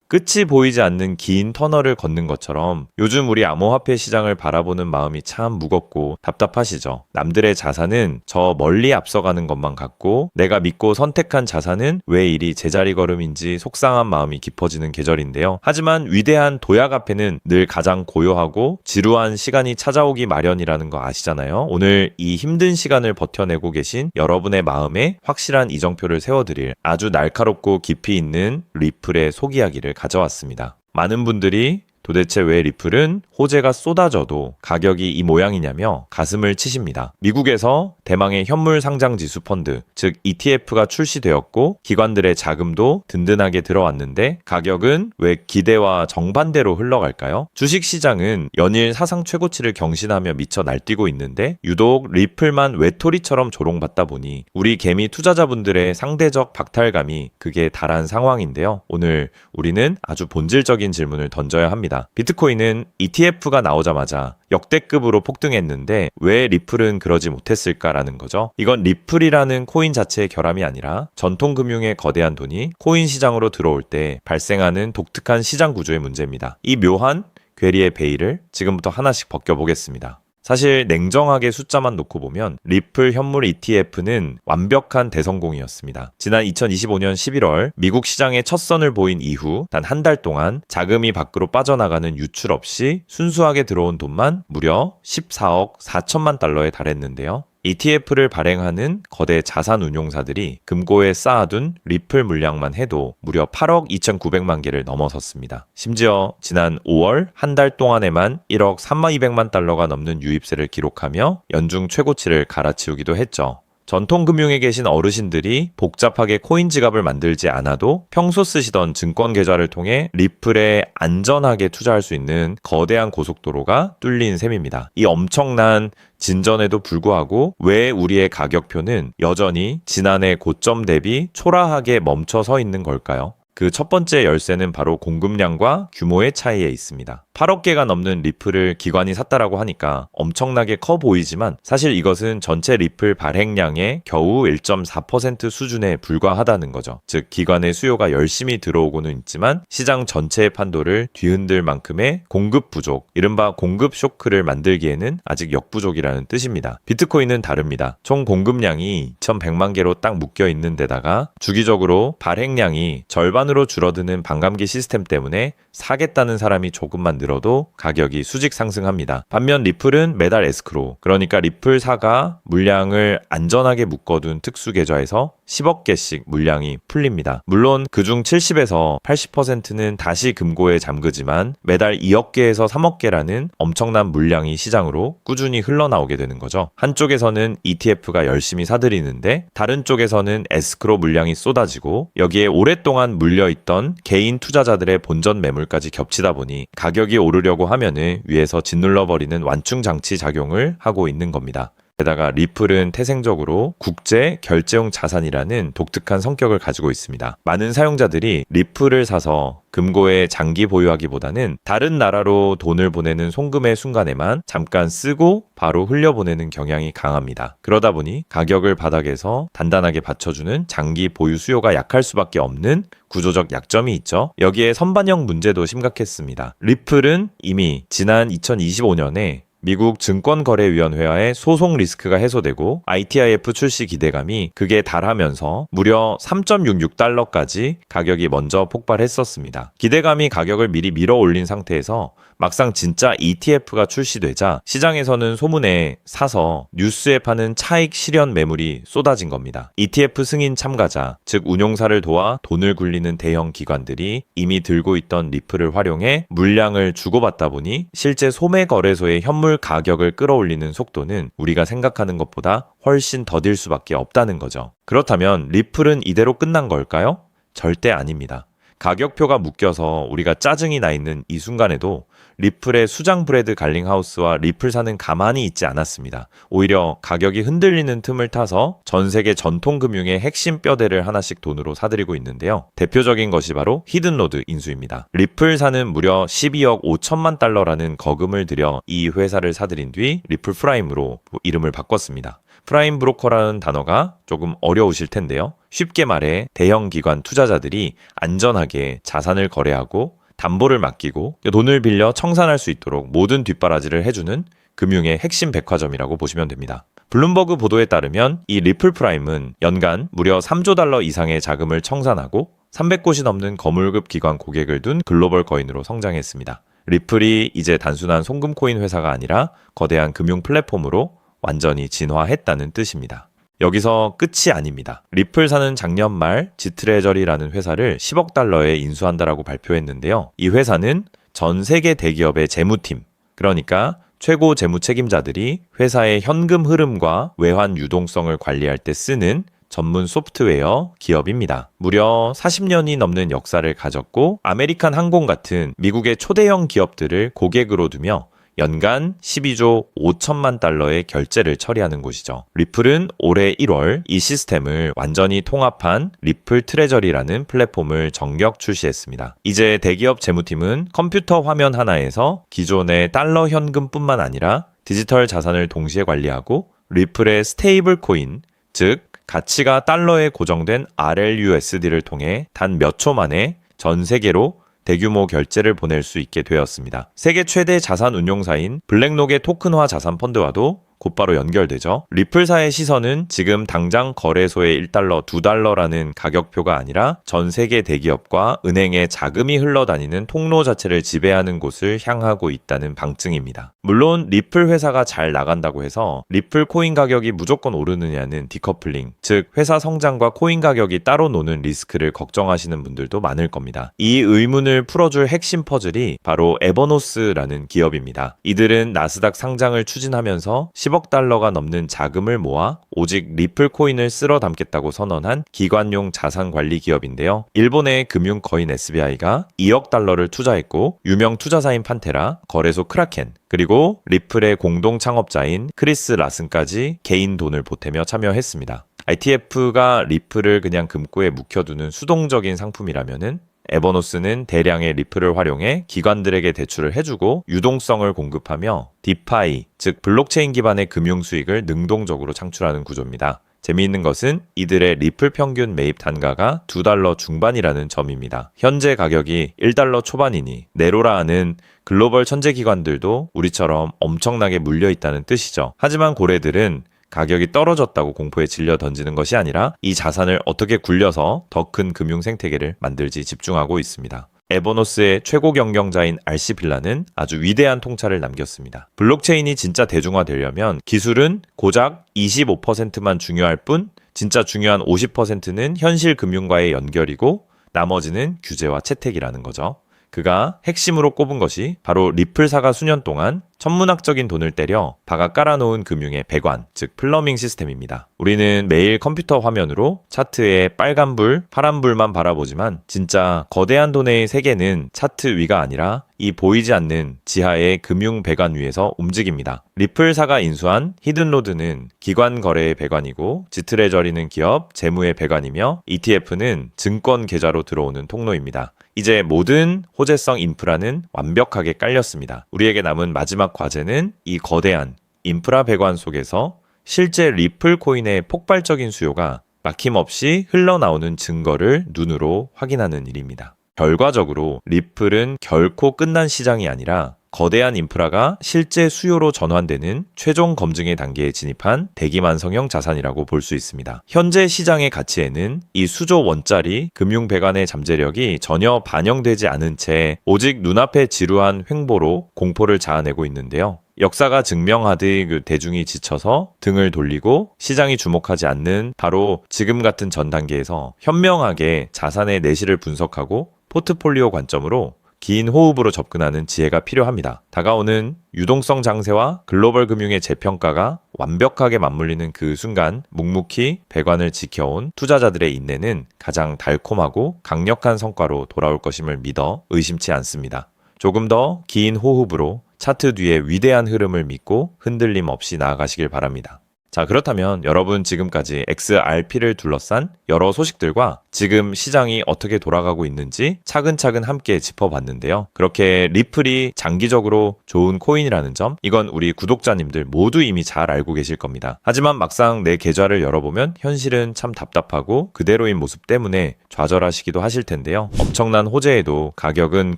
끝이 보이지 않는 긴 터널을 걷는 것처럼 요즘 우리 암호화폐 시장을 바라보는 마음이 참 무겁고 답답하시죠. 남들의 자산은 저 멀리 앞서가는 것만 같고 내가 믿고 선택한 자산은 왜 이리 제자리 걸음인지 속상한 마음이 깊어지는 계절인데요. 하지만 위대한 도약 앞에는 늘 가장 고요하고 지루한 시간이 찾아오기 마련이라는 거 아시잖아요. 오늘 이 힘든 시간을 버텨내고 계신 여러분의 마음에 확실한 이정표를 세워드릴 아주 날카롭고 깊이 있는 리플의 속이야기를 가져왔습니다. 많은 분들이 도대체 왜 리플은 호재가 쏟아져도 가격이 이 모양이냐며 가슴을 치십니다. 미국에서 대망의 현물 상장 지수 펀드, 즉 ETF가 출시되었고 기관들의 자금도 든든하게 들어왔는데 가격은 왜 기대와 정반대로 흘러갈까요? 주식시장은 연일 사상 최고치를 경신하며 미쳐 날뛰고 있는데 유독 리플만 외톨이처럼 조롱받다 보니 우리 개미 투자자분들의 상대적 박탈감이 극에 달한 상황인데요. 오늘 우리는 아주 본질적인 질문을 던져야 합니다. 비트코인은 ETF가 나오자마자 역대급으로 폭등했는데 왜 리플은 그러지 못했을까라는 거죠. 이건 리플이라는 코인 자체의 결함이 아니라 전통금융의 거대한 돈이 코인 시장으로 들어올 때 발생하는 독특한 시장 구조의 문제입니다. 이 묘한 괴리의 베일을 지금부터 하나씩 벗겨보겠습니다. 사실 냉정하게 숫자만 놓고 보면 리플 현물 ETF는 완벽한 대성공이었습니다. 지난 2025년 11월 미국 시장에 첫 선을 보인 이후 단 한 달 동안 자금이 밖으로 빠져나가는 유출 없이 순수하게 들어온 돈만 무려 14억 4천만 달러에 달했는데요. ETF를 발행하는 거대 자산 운용사들이 금고에 쌓아둔 리플 물량만 해도 무려 8억 2,900만 개를 넘어섰습니다. 심지어 지난 5월 한 달 동안에만 1억 3,200만 달러가 넘는 유입세를 기록하며 연중 최고치를 갈아치우기도 했죠. 전통금융에 계신 어르신들이 복잡하게 코인 지갑을 만들지 않아도 평소 쓰시던 증권 계좌를 통해 리플에 안전하게 투자할 수 있는 거대한 고속도로가 뚫린 셈입니다. 이 엄청난 진전에도 불구하고 왜 우리의 가격표는 여전히 지난해 고점 대비 초라하게 멈춰 서 있는 걸까요? 그 첫 번째 열쇠는 바로 공급량과 규모의 차이에 있습니다. 8억 개가 넘는 리플을 기관이 샀다라고 하니까 엄청나게 커 보이지만 사실 이것은 전체 리플 발행량의 겨우 1.4% 수준에 불과하다는 거죠. 즉 기관의 수요가 열심히 들어오고는 있지만 시장 전체의 판도를 뒤흔들 만큼의 공급 부족, 이른바 공급 쇼크를 만들기에는 아직 역부족이라는 뜻입니다. 비트코인은 다릅니다. 총 공급량이 2,100만 개로 딱 묶여 있는 데다가 주기적으로 발행량이 절반으로 줄어드는 반감기 시스템 때문에 사겠다는 사람이 조금만 늘어도 가격이 수직 상승합니다. 반면 리플은 매달 에스크로, 그러니까 리플사가 물량을 안전하게 묶어둔 특수 계좌에서 10억 개씩 물량이 풀립니다. 물론 그중 70에서 80%는 다시 금고에 잠그지만 매달 2억 개에서 3억 개라는 엄청난 물량이 시장으로 꾸준히 흘러나오게 되는 거죠. 한쪽에서는 ETF가 열심히 사들이는데 다른 쪽에서는 에스크로 물량이 쏟아지고 여기에 오랫동안 물려있던 개인 투자자들의 본전 매물까지 겹치다 보니 가격이 오르려고 하면은 위에서 짓눌러버리는 완충 장치 작용을 하고 있는 겁니다. 게다가 리플은 태생적으로 국제 결제용 자산이라는 독특한 성격을 가지고 있습니다. 많은 사용자들이 리플을 사서 금고에 장기 보유하기보다는 다른 나라로 돈을 보내는 송금의 순간에만 잠깐 쓰고 바로 흘려보내는 경향이 강합니다. 그러다 보니 가격을 바닥에서 단단하게 받쳐주는 장기 보유 수요가 약할 수밖에 없는 구조적 약점이 있죠. 여기에 선반영 문제도 심각했습니다. 리플은 이미 지난 2025년에 미국 증권거래위원회와의 소송 리스크가 해소되고 ITIF 출시 기대감이 극에 달하면서 무려 3.66달러까지 가격이 먼저 폭발했었습니다. 기대감이 가격을 미리 밀어 올린 상태에서 막상 진짜 ETF가 출시되자 시장에서는 소문에 사서 뉴스에 파는 차익 실현 매물이 쏟아진 겁니다. ETF 승인 참가자, 즉 운용사를 도와 돈을 굴리는 대형 기관들이 이미 들고 있던 리플을 활용해 물량을 주고받다 보니 실제 소매 거래소의 현물 가격을 끌어올리는 속도는 우리가 생각하는 것보다 훨씬 더딜 수밖에 없다는 거죠. 그렇다면 리플은 이대로 끝난 걸까요? 절대 아닙니다. 가격표가 묶여서 우리가 짜증이 나 있는 이 순간에도 리플의 수장 브래드 갈링하우스와 리플사는 가만히 있지 않았습니다. 오히려 가격이 흔들리는 틈을 타서 전 세계 전통금융의 핵심 뼈대를 하나씩 돈으로 사들이고 있는데요. 대표적인 것이 바로 히든로드 인수입니다. 리플사는 무려 12억 5천만 달러라는 거금을 들여 이 회사를 사들인 뒤 리플 프라임으로 이름을 바꿨습니다. 프라임 브로커라는 단어가 조금 어려우실 텐데요. 쉽게 말해 대형 기관 투자자들이 안전하게 자산을 거래하고 담보를 맡기고 돈을 빌려 청산할 수 있도록 모든 뒷바라지를 해주는 금융의 핵심 백화점이라고 보시면 됩니다. 블룸버그 보도에 따르면 이 리플 프라임은 연간 무려 3조 달러 이상의 자금을 청산하고 300곳이 넘는 거물급 기관 고객을 둔 글로벌 거인으로 성장했습니다. 리플이 이제 단순한 송금 코인 회사가 아니라 거대한 금융 플랫폼으로 완전히 진화했다는 뜻입니다. 여기서 끝이 아닙니다. 리플사는 작년 말 지트레저리라는 회사를 10억 달러에 인수한다라고 발표했는데요. 이 회사는 전 세계 대기업의 재무팀, 그러니까 최고 재무 책임자들이 회사의 현금 흐름과 외환 유동성을 관리할 때 쓰는 전문 소프트웨어 기업입니다. 무려 40년이 넘는 역사를 가졌고 아메리칸 항공 같은 미국의 초대형 기업들을 고객으로 두며 연간 12조 5천만 달러의 결제를 처리하는 곳이죠. 리플은 올해 1월 이 시스템을 완전히 통합한 리플 트레저리라는 플랫폼을 정격 출시했습니다. 이제 대기업 재무팀은 컴퓨터 화면 하나에서 기존의 달러 현금뿐만 아니라 디지털 자산을 동시에 관리하고 리플의 스테이블 코인, 즉 가치가 달러에 고정된 RLUSD를 통해 단 몇 초 만에 전 세계로 대규모 결제를 보낼 수 있게 되었습니다. 세계 최대 자산 운용사인 블랙록의 토큰화 자산 펀드와도 곧바로 연결되죠. 리플사의 시선은 지금 당장 거래소의 1달러, 2달러라는 가격표가 아니라 전 세계 대기업과 은행에 자금이 흘러다니는 통로 자체를 지배하는 곳을 향하고 있다는 방증입니다. 물론 리플 회사가 잘 나간다고 해서 리플 코인 가격이 무조건 오르느냐는 디커플링, 즉 회사 성장과 코인 가격이 따로 노는 리스크를 걱정하시는 분들도 많을 겁니다. 이 의문을 풀어줄 핵심 퍼즐이 바로 에버노스라는 기업입니다. 이들은 나스닥 상장을 추진하면서 10억 달러가 넘는 자금을 모아 오직 리플 코인을 쓸어 담겠다고 선언한 기관용 자산 관리 기업인데요. 일본의 금융 거인 SBI가 2억 달러를 투자했고 유명 투자사인 판테라, 거래소 크라켄, 그리고 리플의 공동 창업자인 크리스 라슨까지 개인 돈을 보태며 참여했습니다. ITF가 리플을 그냥 금고에 묵혀두는 수동적인 상품이라면은 에버노스는 대량의 리플을 활용해 기관들에게 대출을 해주고 유동성을 공급하며 디파이, 즉 블록체인 기반의 금융 수익을 능동적으로 창출하는 구조입니다. 재미있는 것은 이들의 리플 평균 매입 단가가 2달러 중반이라는 점입니다. 현재 가격이 1달러 초반이니 네로라는 글로벌 천재 기관들도 우리처럼 엄청나게 물려있다는 뜻이죠. 하지만 고래들은 가격이 떨어졌다고 공포에 질려 던지는 것이 아니라 이 자산을 어떻게 굴려서 더 큰 금융 생태계를 만들지 집중하고 있습니다. 에버노스의 최고 경영자인 알시 빌라는 아주 위대한 통찰을 남겼습니다. 블록체인이 진짜 대중화되려면 기술은 고작 25%만 중요할 뿐 진짜 중요한 50%는 현실 금융과의 연결이고 나머지는 규제와 채택이라는 거죠. 그가 핵심으로 꼽은 것이 바로 리플사가 수년 동안 천문학적인 돈을 때려 박아 깔아놓은 금융의 배관, 즉 플러밍 시스템입니다. 우리는 매일 컴퓨터 화면으로 차트에 빨간불, 파란불만 바라보지만 진짜 거대한 돈의 세계는 차트 위가 아니라 이 보이지 않는 지하의 금융 배관 위에서 움직입니다. 리플사가 인수한 히든로드는 기관 거래의 배관이고 지트레저리는 기업 재무의 배관이며 ETF는 증권 계좌로 들어오는 통로입니다. 이제 모든 호재성 인프라는 완벽하게 깔렸습니다. 우리에게 남은 마지막 과제는 이 거대한 인프라 배관 속에서 실제 리플 코인의 폭발적인 수요가 막힘없이 흘러나오는 증거를 눈으로 확인하는 일입니다. 결과적으로 리플은 결코 끝난 시장이 아니라 거대한 인프라가 실제 수요로 전환되는 최종 검증의 단계에 진입한 대기만성형 자산이라고 볼 수 있습니다. 현재 시장의 가치에는 이 수조 원짜리 금융 배관의 잠재력이 전혀 반영되지 않은 채 오직 눈앞의 지루한 횡보로 공포를 자아내고 있는데요. 역사가 증명하듯 대중이 지쳐서 등을 돌리고 시장이 주목하지 않는 바로 지금 같은 전 단계에서 현명하게 자산의 내실을 분석하고 포트폴리오 관점으로 긴 호흡으로 접근하는 지혜가 필요합니다. 다가오는 유동성 장세와 글로벌 금융의 재평가가 완벽하게 맞물리는 그 순간 묵묵히 배관을 지켜온 투자자들의 인내는 가장 달콤하고 강력한 성과로 돌아올 것임을 믿어 의심치 않습니다. 조금 더 긴 호흡으로 차트 뒤의 위대한 흐름을 믿고 흔들림 없이 나아가시길 바랍니다. 자, 그렇다면 여러분 지금까지 XRP를 둘러싼 여러 소식들과 지금 시장이 어떻게 돌아가고 있는지 차근차근 함께 짚어봤는데요. 그렇게 리플이 장기적으로 좋은 코인이라는 점, 이건 우리 구독자님들 모두 이미 잘 알고 계실 겁니다. 하지만 막상 내 계좌를 열어보면 현실은 참 답답하고 그대로인 모습 때문에 좌절하시기도 하실 텐데요. 엄청난 호재에도 가격은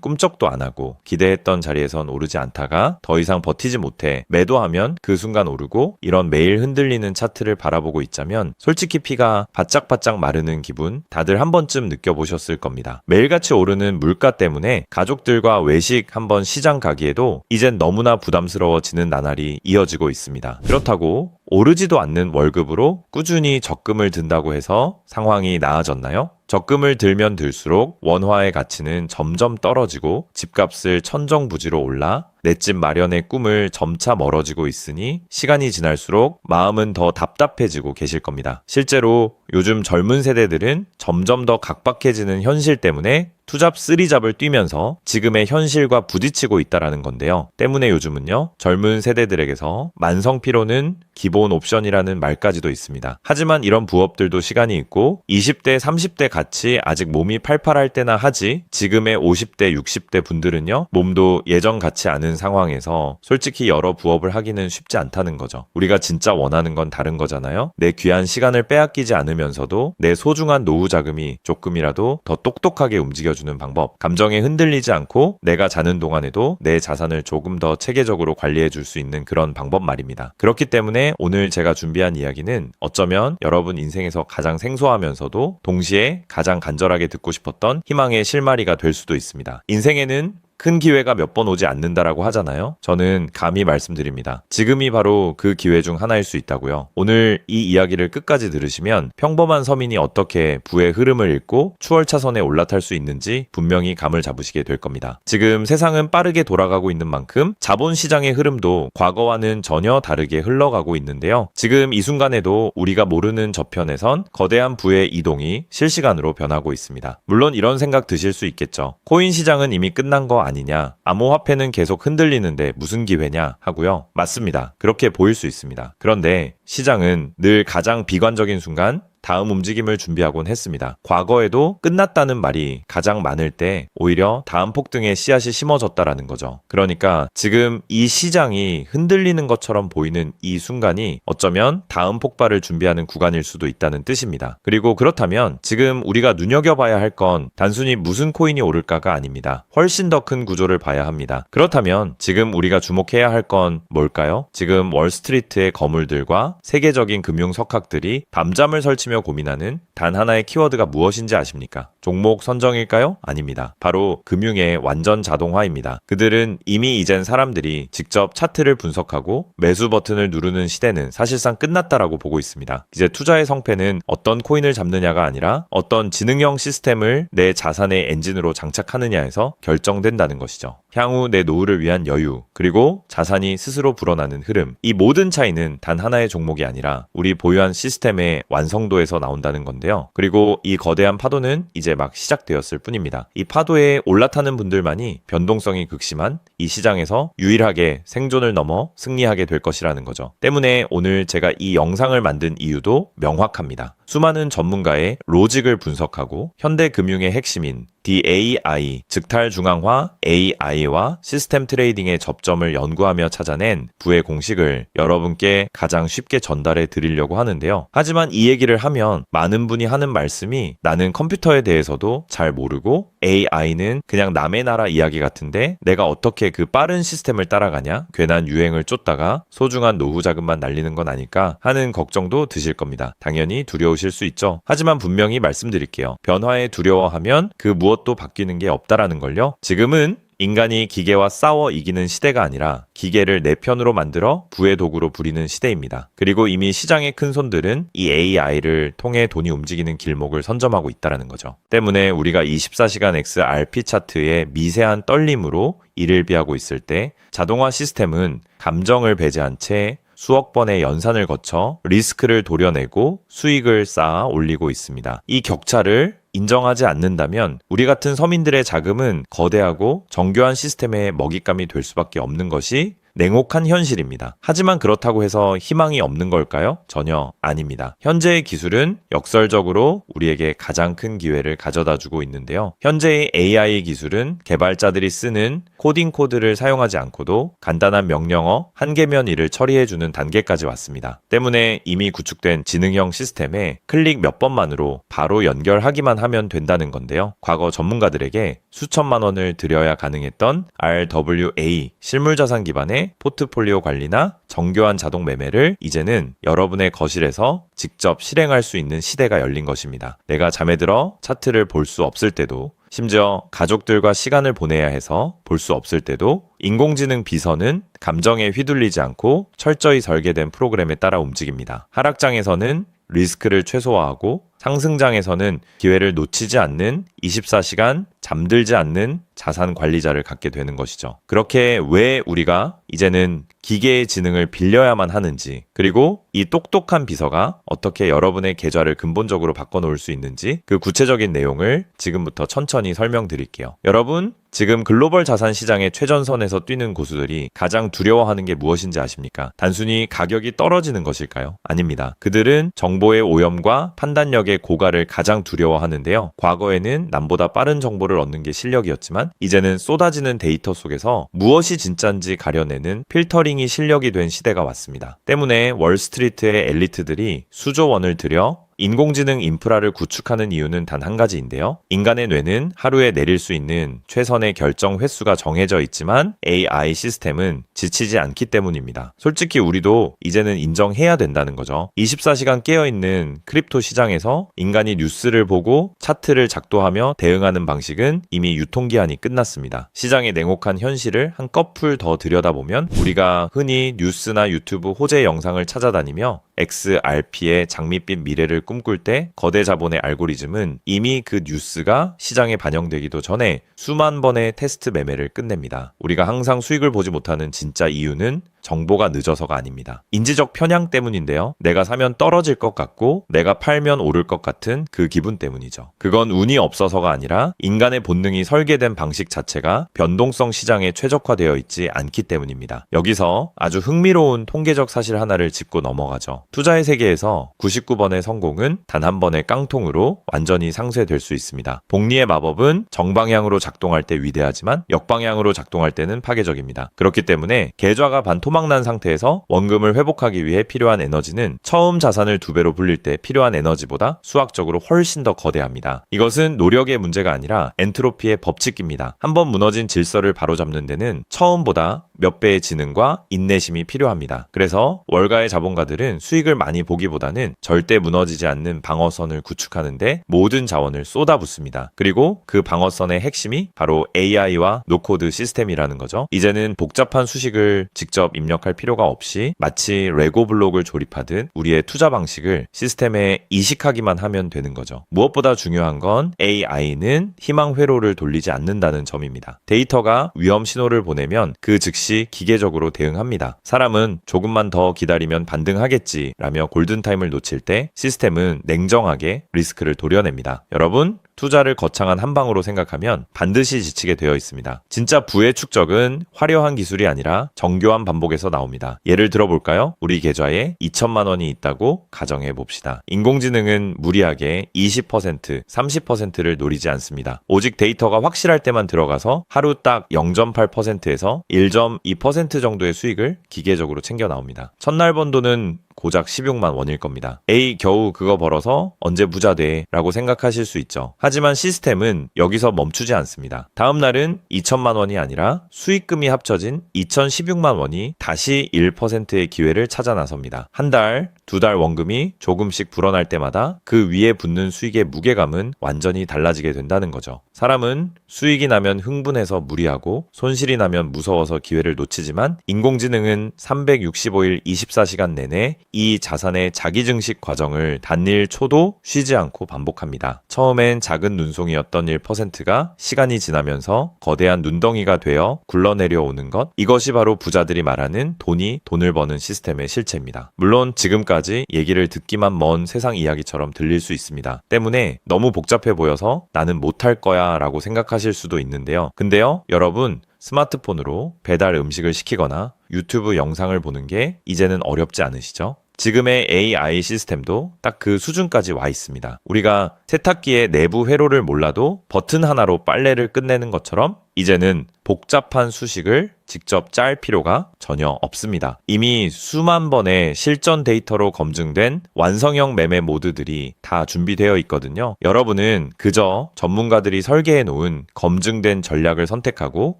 꿈쩍도 안 하고 기대했던 자리에선 오르지 않다가 더 이상 버티지 못해 매도하면 그 순간 오르고, 이런 매일 흔들리는 차트를 바라보고 있자면 솔직히 피가 바짝바짝 마르는 기분 다들 한 번쯤 느껴보셨을 겁니다. 매일같이 오르는 물가 때문에 가족들과 외식 한번 시장 가기에도 이젠 너무나 부담스러워지는 나날이 이어지고 있습니다. 그렇다고 오르지도 않는 월급으로 꾸준히 적금을 든다고 해서 상황이 나아졌나요? 적금을 들면 들수록 원화의 가치는 점점 떨어지고 집값을 천정부지로 올라 내 집 마련의 꿈을 점차 멀어지고 있으니 시간이 지날수록 마음은 더 답답해지고 계실 겁니다. 실제로 요즘 젊은 세대들은 점점 더 각박해지는 현실 때문에 투잡 쓰리잡을 뛰면서 지금의 현실과 부딪히고 있다라는 건데요. 때문에 요즘은요, 젊은 세대들에게서 만성피로는 기본 옵션이라는 말까지도 있습니다. 하지만 이런 부업들도 시간이 있고 20대, 30대 같이 아직 몸이 팔팔할 때나 하지, 지금의 50대, 60대 분들은요, 몸도 예전 같지 않은 상황에서 솔직히 여러 부업을 하기는 쉽지 않다는 거죠. 우리가 진짜 원하는 건 다른 거잖아요. 내 귀한 시간을 빼앗기지 않으면서도 내 소중한 노후 자금이 조금이라도 더 똑똑하게 움직여주는 방법, 감정에 흔들리지 않고 내가 자는 동안에도 내 자산을 조금 더 체계적으로 관리해 줄 수 있는 그런 방법 말입니다. 그렇기 때문에 오늘 제가 준비한 이야기는 어쩌면 여러분 인생에서 가장 생소하면서도 동시에 가장 간절하게 듣고 싶었던 희망의 실마리가 될 수도 있습니다. 인생에는 큰 기회가 몇 번 오지 않는다라고 하잖아요. 저는 감히 말씀드립니다. 지금이 바로 그 기회 중 하나일 수 있다고요. 오늘 이 이야기를 끝까지 들으시면 평범한 서민이 어떻게 부의 흐름을 읽고 추월차선에 올라탈 수 있는지 분명히 감을 잡으시게 될 겁니다. 지금 세상은 빠르게 돌아가고 있는 만큼 자본시장의 흐름도 과거와는 전혀 다르게 흘러가고 있는데요. 지금 이 순간에도 우리가 모르는 저편에선 거대한 부의 이동이 실시간으로 변하고 있습니다. 물론 이런 생각 드실 수 있겠죠. 코인 시장은 이미 끝난 거 아니냐, 암호화폐는 계속 흔들리는데 무슨 기회냐 하고요. 맞습니다. 그렇게 보일 수 있습니다. 그런데 시장은 늘 가장 비관적인 순간 다음 움직임을 준비하곤 했습니다. 과거에도 끝났다는 말이 가장 많을 때 오히려 다음 폭등의 씨앗이 심어졌다라는 거죠. 그러니까 지금 이 시장이 흔들리는 것처럼 보이는 이 순간이 어쩌면 다음 폭발을 준비하는 구간일 수도 있다는 뜻입니다. 그리고 그렇다면 지금 우리가 눈여겨봐야 할 건 단순히 무슨 코인이 오를까가 아닙니다. 훨씬 더 큰 구조를 봐야 합니다. 그렇다면 지금 우리가 주목해야 할 건 뭘까요? 지금 월스트리트의 거물들과 세계적인 금융 석학들이 밤잠을 설치며 고민하는 단 하나의 키워드가 무엇인지 아십니까? 종목 선정일까요? 아닙니다. 바로 금융의 완전 자동화입니다. 그들은 이미 이젠 사람들이 직접 차트를 분석하고 매수 버튼을 누르는 시대는 사실상 끝났다라고 보고 있습니다. 이제 투자의 성패는 어떤 코인을 잡느냐가 아니라 어떤 지능형 시스템을 내 자산의 엔진으로 장착하느냐에서 결정된다는 것이죠. 향후 내 노후를 위한 여유, 그리고 자산이 스스로 불어나는 흐름, 이 모든 차이는 단 하나의 종목이 아니라 우리 보유한 시스템의 완성도에서 나온다는 건데요. 그리고 이 거대한 파도는 이제 막 시작되었을 뿐입니다. 이 파도에 올라타는 분들만이 변동성이 극심한 이 시장에서 유일하게 생존을 넘어 승리하게 될 것이라는 거죠. 때문에 오늘 제가 이 영상을 만든 이유도 명확합니다. 수많은 전문가의 로직을 분석하고 현대 금융의 핵심인 DAI, 즉탈중앙화 AI와 시스템 트레이딩의 접점을 연구하며 찾아낸 부의 공식을 여러분께 가장 쉽게 전달해 드리려고 하는데요. 하지만 이 얘기를 하면 많은 분이 하는 말씀이 나는 컴퓨터에 대해서도 잘 모르고 AI는 그냥 남의 나라 이야기 같은데 내가 어떻게 그 빠른 시스템을 따라가냐? 괜한 유행을 쫓다가 소중한 노후 자금만 날리는 건 아닐까 하는 걱정도 드실 겁니다. 당연히 두려우실 수 있죠. 하지만 분명히 말씀드릴게요. 변화에 두려워하면 그 무엇도 바뀌는 게 없다라는 걸요. 지금은 인간이 기계와 싸워 이기는 시대가 아니라 기계를 내 편으로 만들어 부의 도구로 부리는 시대입니다. 그리고 이미 시장의 큰 손들은 이 AI를 통해 돈이 움직이는 길목을 선점하고 있다는 거죠. 때문에 우리가 24시간 XRP 차트의 미세한 떨림으로 이를 비하고 있을 때 자동화 시스템은 감정을 배제한 채 수억 번의 연산을 거쳐 리스크를 도려내고 수익을 쌓아 올리고 있습니다. 이 격차를 인정하지 않는다면 우리 같은 서민들의 자금은 거대하고 정교한 시스템의 먹잇감이 될 수밖에 없는 것이 냉혹한 현실입니다. 하지만 그렇다고 해서 희망이 없는 걸까요? 전혀 아닙니다. 현재의 기술은 역설적으로 우리에게 가장 큰 기회를 가져다 주고 있는데요. 현재의 AI 기술은 개발자들이 쓰는 코딩 코드를 사용하지 않고도 간단한 명령어 한 개면 일을 처리해주는 단계까지 왔습니다. 때문에 이미 구축된 지능형 시스템에 클릭 몇 번만으로 바로 연결하기만 하면 된다는 건데요. 과거 전문가들에게 수천만 원을 들여야 가능했던 RWA 실물자산 기반의 포트폴리오 관리나 정교한 자동 매매를 이제는 여러분의 거실에서 직접 실행할 수 있는 시대가 열린 것입니다. 내가 잠에 들어 차트를 볼 수 없을 때도, 심지어 가족들과 시간을 보내야 해서 볼 수 없을 때도 인공지능 비서는 감정에 휘둘리지 않고 철저히 설계된 프로그램에 따라 움직입니다. 하락장에서는 리스크를 최소화하고 상승장에서는 기회를 놓치지 않는 24시간 잠들지 않는 자산 관리자를 갖게 되는 것이죠. 그렇게 왜 우리가 이제는 기계의 지능을 빌려야만 하는지, 그리고 이 똑똑한 비서가 어떻게 여러분의 계좌를 근본적으로 바꿔놓을 수 있는지 그 구체적인 내용을 지금부터 천천히 설명드릴게요. 여러분, 지금 글로벌 자산 시장의 최전선에서 뛰는 고수들이 가장 두려워하는 게 무엇인지 아십니까? 단순히 가격이 떨어지는 것일까요? 아닙니다. 그들은 정보의 오염과 판단력의 고갈을 가장 두려워하는데요. 과거에는 남보다 빠른 정보를 얻는 게 실력이었지만 이제는 쏟아지는 데이터 속에서 무엇이 진짜인지 가려내는 필터링이 실력이 된 시대가 왔습니다. 때문에 월스트리트의 엘리트들이 수조 원을 들여 인공지능 인프라를 구축하는 이유는 단 한 가지인데요. 인간의 뇌는 하루에 내릴 수 있는 최선의 결정 횟수가 정해져 있지만 AI 시스템은 지치지 않기 때문입니다. 솔직히 우리도 이제는 인정해야 된다는 거죠. 24시간 깨어있는 크립토 시장에서 인간이 뉴스를 보고 차트를 작도하며 대응하는 방식은 이미 유통기한이 끝났습니다. 시장의 냉혹한 현실을 한꺼풀 더 들여다보면 우리가 흔히 뉴스나 유튜브 호재 영상을 찾아다니며 XRP의 장밋빛 미래를 꿈꿀 때 거대 자본의 알고리즘은 이미 그 뉴스가 시장에 반영되기도 전에 수만 번의 테스트 매매를 끝냅니다. 우리가 항상 수익을 보지 못하는 진짜 이유는 정보가 늦어서가 아닙니다. 인지적 편향 때문인데요. 내가 사면 떨어질 것 같고 내가 팔면 오를 것 같은 그 기분 때문이죠. 그건 운이 없어서가 아니라 인간의 본능이 설계된 방식 자체가 변동성 시장에 최적화되어 있지 않기 때문입니다. 여기서 아주 흥미로운 통계적 사실 하나를 짚고 넘어가죠. 투자의 세계에서 99번의 성공은 단 한 번의 깡통으로 완전히 상쇄될 수 있습니다. 복리의 마법은 정방향으로 작동할 때 위대하지만 역방향으로 작동할 때는 파괴적입니다. 그렇기 때문에 계좌가 반토막난 상태에서 원금을 회복하기 위해 필요한 에너지는 처음 자산을 2배로 불릴 때 필요한 에너지보다 수학적으로 훨씬 더 거대합니다. 이것은 노력의 문제가 아니라 엔트로피의 법칙입니다. 한번 무너진 질서를 바로잡는 데는 처음보다 몇 배의 지능과 인내심이 필요합니다. 그래서 월가의 자본가들은 수익을 많이 보기보다는 절대 무너지지 않는 방어선을 구축하는데 모든 자원을 쏟아붓습니다. 그리고 그 방어선의 핵심이 바로 AI와 노코드 시스템이라는 거죠. 이제는 복잡한 수식을 직접 입력할 필요가 없이 마치 레고 블록을 조립하듯 우리의 투자 방식을 시스템에 이식하기만 하면 되는 거죠. 무엇보다 중요한 건 AI는 희망 회로를 돌리지 않는다는 점입니다. 데이터가 위험 신호를 보내면 그 즉시 기계적으로 대응합니다. 사람은 조금만 더 기다리면 반등하겠지 라며 골든타임을 놓칠 때 시스템은 냉정하게 리스크를 도려냅니다. 여러분, 투자를 거창한 한 방으로 생각하면 반드시 지치게 되어 있습니다. 진짜 부의 축적은 화려한 기술이 아니라 정교한 반복에서 나옵니다. 예를 들어볼까요? 우리 계좌에 2천만 원이 있다고 가정해 봅시다. 인공지능은 무리하게 20%, 30%를 노리지 않습니다. 오직 데이터가 확실할 때만 들어가서 하루 딱 0.8%에서 1.2% 정도의 수익을 기계적으로 챙겨 나옵니다. 첫날 번 돈은 고작 16만 원일 겁니다. 에이, 겨우 그거 벌어서 언제 부자 돼? 라고 생각하실 수 있죠. 하지만 시스템은 여기서 멈추지 않습니다. 다음 날은 2천만 원이 아니라 수익금이 합쳐진 2,016만 원이 다시 1%의 기회를 찾아 나섭니다. 한 달, 2달 원금이 조금씩 불어날 때마다 그 위에 붙는 수익의 무게감은 완전히 달라지게 된다는 거죠. 사람은 수익이 나면 흥분해서 무리하고 손실이 나면 무서워서 기회를 놓치지만 인공지능은 365일 24시간 내내 이 자산의 자기증식 과정을 단일 초도 쉬지 않고 반복합니다. 처음엔 작은 눈송이였던 1%가 시간이 지나면서 거대한 눈덩이가 되어 굴러내려오는 것, 이것이 바로 부자들이 말하는 돈이 돈을 버는 시스템의 실체입니다. 물론 지금까지 얘기를 듣기만 먼 세상 이야기처럼 들릴 수 있습니다. 때문에 너무 복잡해 보여서 나는 못할 거야 라고 생각하실 수도 있는데요. 근데요, 여러분, 스마트폰으로 배달 음식을 시키거나 유튜브 영상을 보는 게 이제는 어렵지 않으시죠? 지금의 AI 시스템도 딱 그 수준까지 와 있습니다. 우리가 세탁기의 내부 회로를 몰라도 버튼 하나로 빨래를 끝내는 것처럼 이제는 복잡한 수식을 직접 짤 필요가 전혀 없습니다. 이미 수만 번의 실전 데이터로 검증된 완성형 매매 모드들이 다 준비되어 있거든요. 여러분은 그저 전문가들이 설계해 놓은 검증된 전략을 선택하고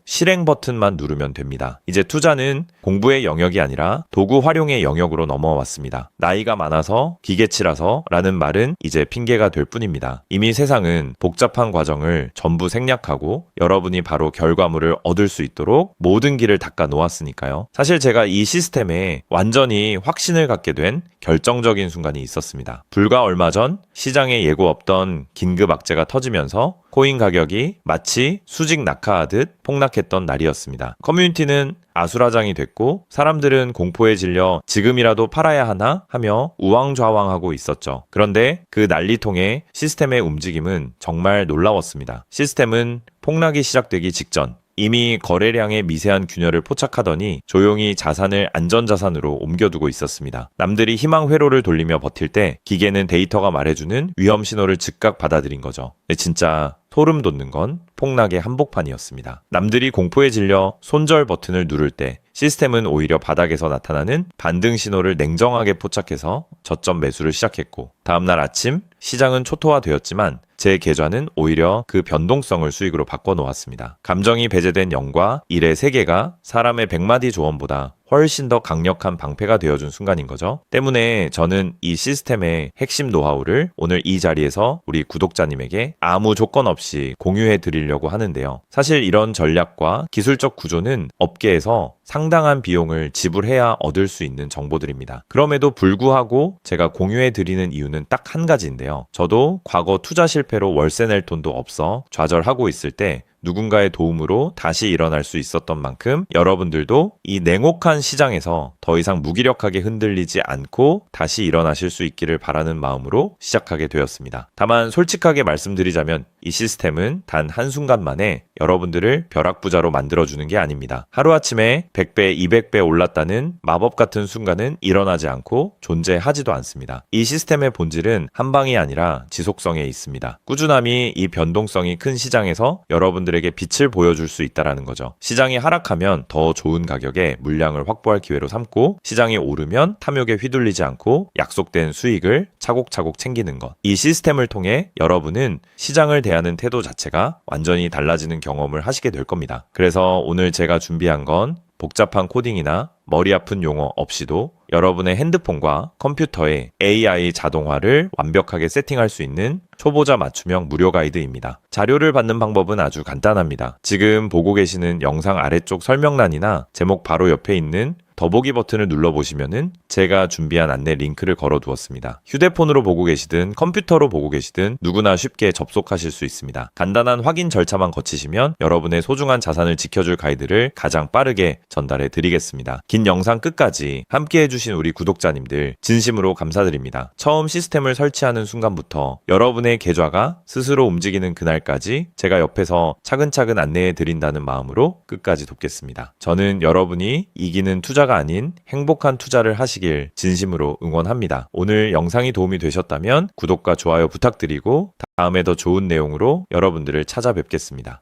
실행 버튼만 누르면 됩니다. 이제 투자는 공부의 영역이 아니라 도구 활용의 영역으로 넘어왔습니다. 나이가 많아서 기계치라서 라는 말은 이제 핑계가 될 뿐입니다. 이미 세상은 복잡한 과정을 전부 생략하고 여러분이 바로 결과물을 얻을 수 있도록 모든 길을 닦아 놓았으니까요. 사실 제가 이 시스템에 완전히 확신을 갖게 된 결정적인 순간이 있었습니다. 불과 얼마 전 시장에 예고 없던 긴급 악재가 터지면서 코인 가격이 마치 수직 낙하하듯 폭락했던 날이었습니다. 커뮤니티는 아수라장이 됐고 사람들은 공포에 질려 지금이라도 팔아야 하나 하며 우왕좌왕하고 있었죠. 그런데 그 난리통의 시스템의 움직임은 정말 놀라웠습니다. 시스템은 폭락이 시작되기 직전 이미 거래량의 미세한 균열을 포착하더니 조용히 자산을 안전자산으로 옮겨두고 있었습니다. 남들이 희망 회로를 돌리며 버틸 때 기계는 데이터가 말해주는 위험 신호를 즉각 받아들인 거죠. 근데 진짜 소름 돋는 건 폭락의 한복판이었습니다. 남들이 공포에 질려 손절 버튼을 누를 때 시스템은 오히려 바닥에서 나타나는 반등 신호를 냉정하게 포착해서 저점 매수를 시작했고 다음날 아침 시장은 초토화되었지만 제 계좌는 오히려 그 변동성을 수익으로 바꿔놓았습니다. 감정이 배제된 0과 1의 세계가 사람의 100마디 조언보다 훨씬 더 강력한 방패가 되어준 순간인 거죠. 때문에 저는 이 시스템의 핵심 노하우를 오늘 이 자리에서 우리 구독자님에게 아무 조건 없이 공유해 드리려고 하는데요. 사실 이런 전략과 기술적 구조는 업계에서 상당한 비용을 지불해야 얻을 수 있는 정보들입니다. 그럼에도 불구하고 제가 공유해 드리는 이유는 딱 한 가지인데요. 저도 과거 투자 실패로 월세 낼 돈도 없어 좌절하고 있을 때 누군가의 도움으로 다시 일어날 수 있었던 만큼 여러분들도 이 냉혹한 시장에서 더 이상 무기력하게 흔들리지 않고 다시 일어나실 수 있기를 바라는 마음으로 시작하게 되었습니다. 다만 솔직하게 말씀드리자면 이 시스템은 단 한순간 만에 여러분들을 벼락부자로 만들어주는 게 아닙니다. 하루아침에 100배, 200배 올랐다는 마법 같은 순간은 일어나지 않고 존재하지도 않습니다. 이 시스템의 본질은 한 방이 아니라 지속성에 있습니다. 꾸준함이 이 변동성이 큰 시장에서 여러분들에게 빛을 보여줄 수 있다는 거죠. 시장이 하락하면 더 좋은 가격에 물량을 확보할 기회로 삼고 시장이 오르면 탐욕에 휘둘리지 않고 약속된 수익을 차곡차곡 챙기는 것. 이 시스템을 통해 여러분은 시장을 대하는 태도 자체가 완전히 달라지는 경험을 하시게 될 겁니다. 그래서 오늘 제가 준비한 건 복잡한 코딩이나 머리 아픈 용어 없이도 여러분의 핸드폰과 컴퓨터에 AI 자동화를 완벽하게 세팅할 수 있는 초보자 맞춤형 무료 가이드입니다. 자료를 받는 방법은 아주 간단합니다. 지금 보고 계시는 영상 아래쪽 설명란이나 제목 바로 옆에 있는 더보기 버튼을 눌러보시면은 제가 준비한 안내 링크를 걸어두었습니다. 휴대폰으로 보고 계시든 컴퓨터로 보고 계시든 누구나 쉽게 접속하실 수 있습니다. 간단한 확인 절차만 거치시면 여러분의 소중한 자산을 지켜줄 가이드를 가장 빠르게 전달해 드리겠습니다. 긴 영상 끝까지 함께 해주신 우리 구독자님들 진심으로 감사드립니다. 처음 시스템을 설치하는 순간부터 여러분의 계좌가 스스로 움직이는 그날까지 제가 옆에서 차근차근 안내해 드린다는 마음으로 끝까지 돕겠습니다. 저는 여러분이 이기는 투자가 아닌 행복한 투자를 하시길 진심으로 응원합니다. 오늘 영상이 도움이 되셨다면 구독과 좋아요 부탁드리고 다음에 더 좋은 내용으로 여러분들을 찾아뵙겠습니다.